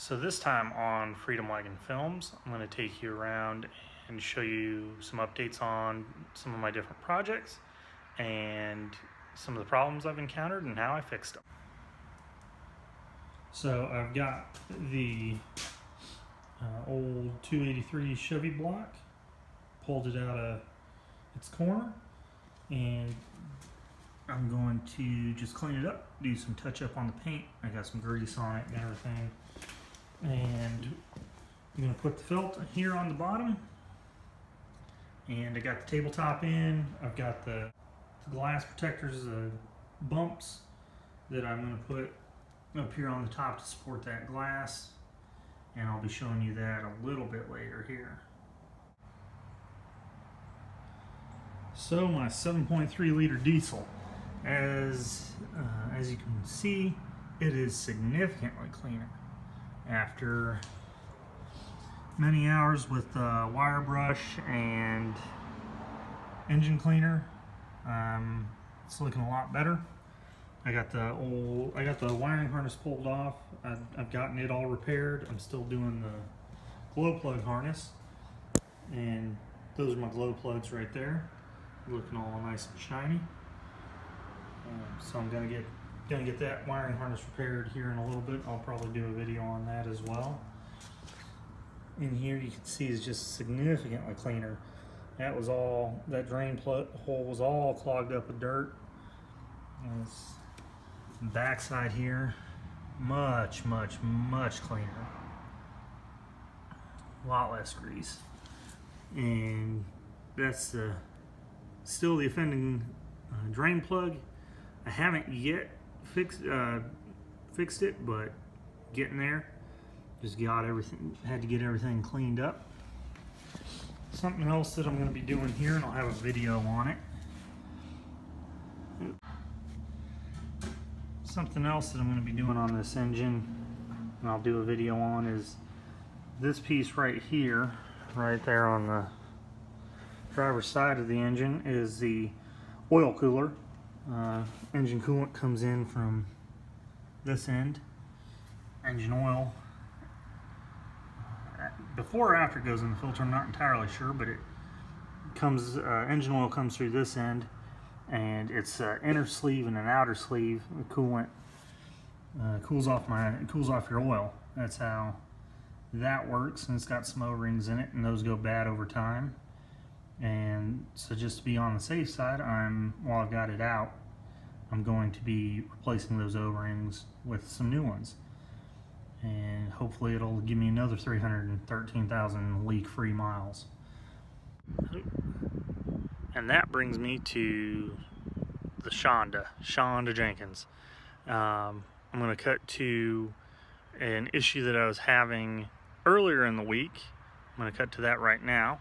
So this time on Freedom Wagon Films, I'm going to take you around and show you some updates on some of my different projects and some of the problems I've encountered and how I fixed them. So I've got the old 283 Chevy block, pulled it out of its corner, and I'm going to just clean it up, do some touch up on the paint. I got some grease on it and everything. And I'm going to put the felt here on the bottom, and I got the tabletop in. I've got the glass protectors, the bumps that I'm going to put up here on the top to support that glass, and I'll be showing you that a little bit later here. So my 7.3 liter diesel, as you can see, it is significantly cleaner. After many hours with wire brush and engine cleaner, it's looking a lot better. I got the wiring harness pulled off. I've gotten it all repaired. I'm still doing the glow plug harness, and those are my glow plugs right there, looking all nice and shiny. So I'm gonna get that wiring harness repaired here in a little bit. I'll probably do a video on that as well. In here you can see is just significantly cleaner. That drain hole was all clogged up with dirt. And this backside here, much cleaner. A lot less grease. And that's still the offending drain plug. I haven't yet fixed it, but getting there. Just had to get everything cleaned up. Something else that I'm going to be doing here, and I'll have a video on it. Something else that I'm going to be doing on this engine, and I'll do a video on, is this piece right here, right there on the driver's side of the engine, is the oil cooler. Engine coolant comes in from this end. Engine oil, before or after it goes in the filter, I'm not entirely sure, but engine oil comes through this end, and it's an inner sleeve and an outer sleeve. The coolant cools off your oil. That's how that works, and it's got some O-rings in it, and those go bad over time. And so, just to be on the safe side, while I've got it out, I'm going to be replacing those O-rings with some new ones, and hopefully it'll give me another 313,000 leak-free miles. And that brings me to the Shonda Jenkins. I'm going to cut to an issue that I was having earlier in the week. I'm going to cut to that right now.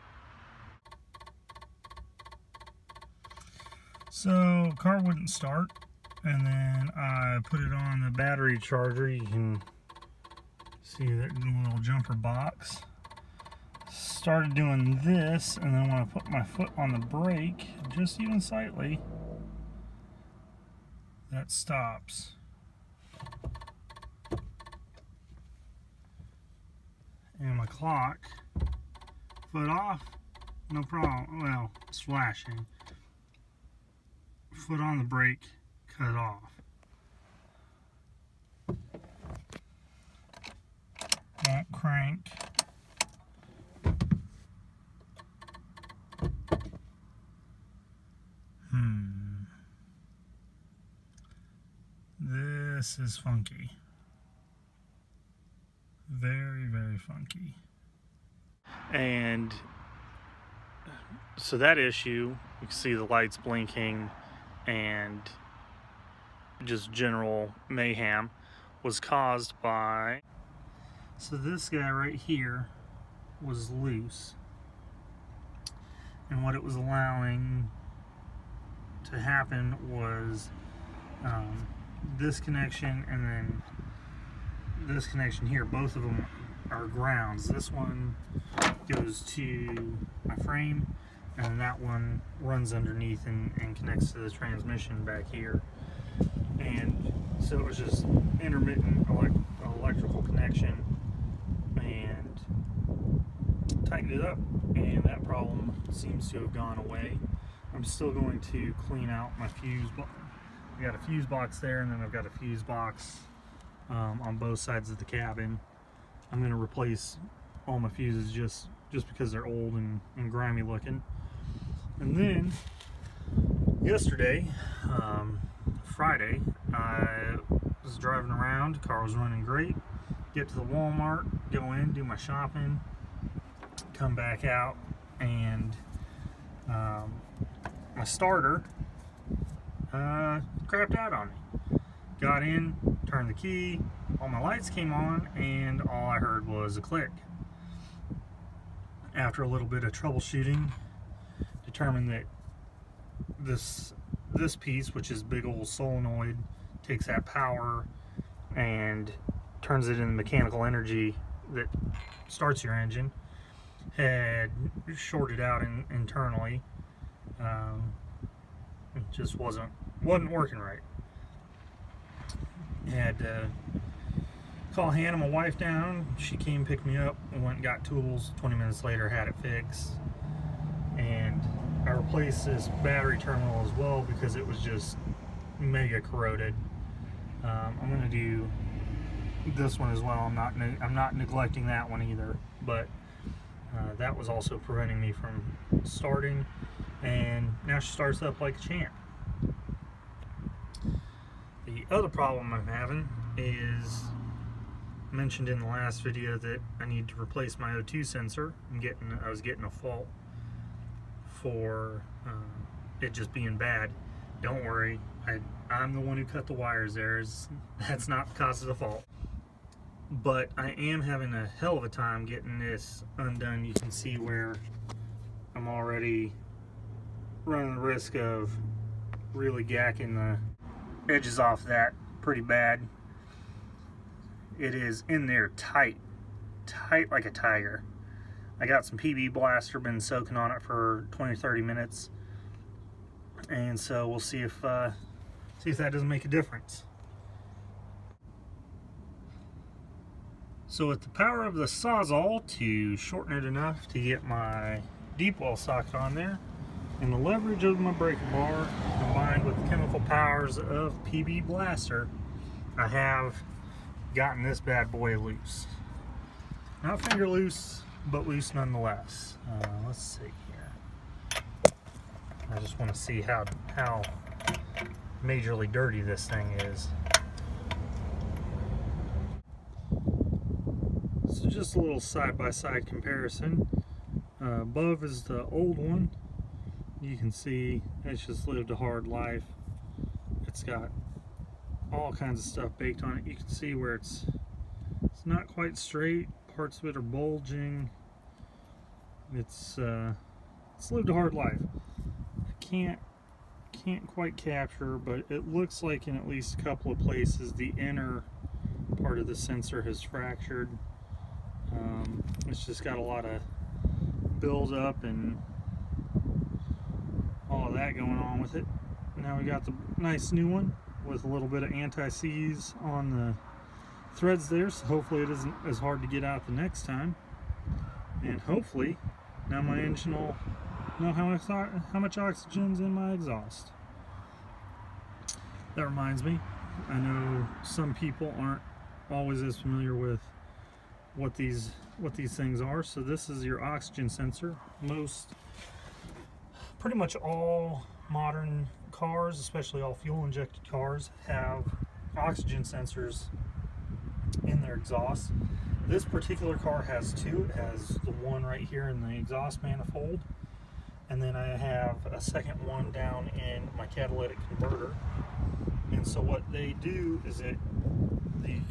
So, car wouldn't start, and then I put it on the battery charger. You can see that little jumper box. Started doing this, and then when I put my foot on the brake, just even slightly, that stops. And my clock, foot off, no problem. Well, it's flashing. Foot on the brake, cut off. Won't crank. This is funky. Very funky. And so that issue, you can see the lights blinking and just general mayhem, was caused by, so this guy right here was loose, and what it was allowing to happen was this connection and then this connection here, both of them are grounds. This one goes to my frame, and that one runs underneath and connects to the transmission back here. And so it was just intermittent electrical connection tightened it up, and that problem seems to have gone away. I'm still going to clean out my fuse box. I got a fuse box there, and then I've got a fuse box on both sides of the cabin. I'm going to replace all my fuses just because they're old and grimy looking. And then yesterday, Friday, I was driving around, car was running great, get to the Walmart, go in, do my shopping, come back out, and my starter crapped out on me. Got in, turned the key, all my lights came on, and all I heard was a click. After a little bit of troubleshooting, determined that this piece, which is big old solenoid, takes that power and turns it into mechanical energy that starts your engine, had shorted out internally. It just wasn't working right. Had to call Hannah, my wife, down. She came, picked me up, and went and got tools. 20 minutes later, had it fixed. And I replaced this battery terminal as well because it was just mega corroded. I'm going to do this one as well. I'm not neglecting that one either, but that was also preventing me from starting, and now she starts up like a champ. The other problem I'm having is, mentioned in the last video that I need to replace my O2 sensor. I was getting a fault for it just being bad. Don't worry, I'm the one who cut the wires there. That's not the cause of the fault. But I am having a hell of a time getting this undone. You can see where I'm already running the risk of really gacking the edges off that pretty bad. It is in there tight like a tiger. I got some PB Blaster, been soaking on it for 20-30 minutes, and so we'll see if that doesn't make a difference. So with the power of the Sawzall to shorten it enough to get my deep well socket on there, and the leverage of my breaker bar combined with the chemical powers of PB Blaster, I have gotten this bad boy loose. Not finger loose, but loose nonetheless. Let's see here. I just want to see how majorly dirty this thing is. So just a little side-by-side comparison. Above is the old one. You can see it's just lived a hard life. It's got all kinds of stuff baked on it. You can see where it's not quite straight. Parts of it are bulging. It's lived a hard life. I can't quite capture, but it looks like in at least a couple of places the inner part of the sensor has fractured. It's just got a lot of build up and all of that going on with it. Now we got the nice new one with a little bit of anti-seize on the threads there, so hopefully it isn't as hard to get out the next time. And hopefully now my engine will know how much oxygen's in my exhaust. That reminds me, I know some people aren't always as familiar with what these things are. So this is your oxygen sensor. Pretty much all modern cars, especially all fuel injected cars, have oxygen sensors in their exhaust. This particular car has two. It has the one right here in the exhaust manifold, and then I have a second one down in my catalytic converter. And so what they do is the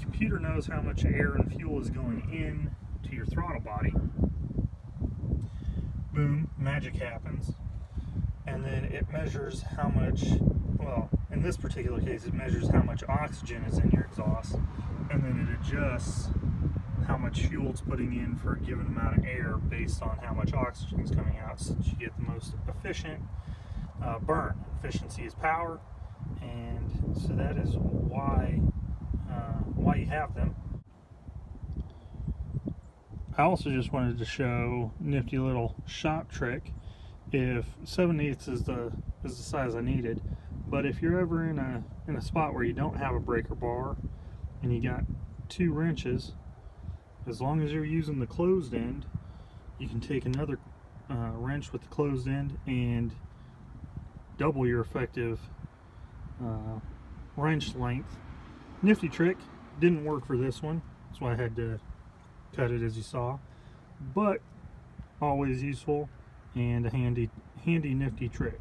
computer knows how much air and fuel is going in to your throttle body. Boom, magic happens. And then it measures how much, well, in this particular case, it measures how much oxygen is in your exhaust, and then it adjusts how much fuel it's putting in for a given amount of air based on how much oxygen is coming out, so that you get the most efficient burn. Efficiency is power, and so that is why you have them. I also just wanted to show nifty little shop trick. If 7/8 is the size I needed, but if you're ever in a spot where you don't have a breaker bar and you got 2 wrenches, as long as you're using the closed end, you can take another wrench with the closed end and double your effective wrench length. Nifty trick. Didn't work for this one, that's why I had to cut it as you saw, but always useful and a handy nifty trick.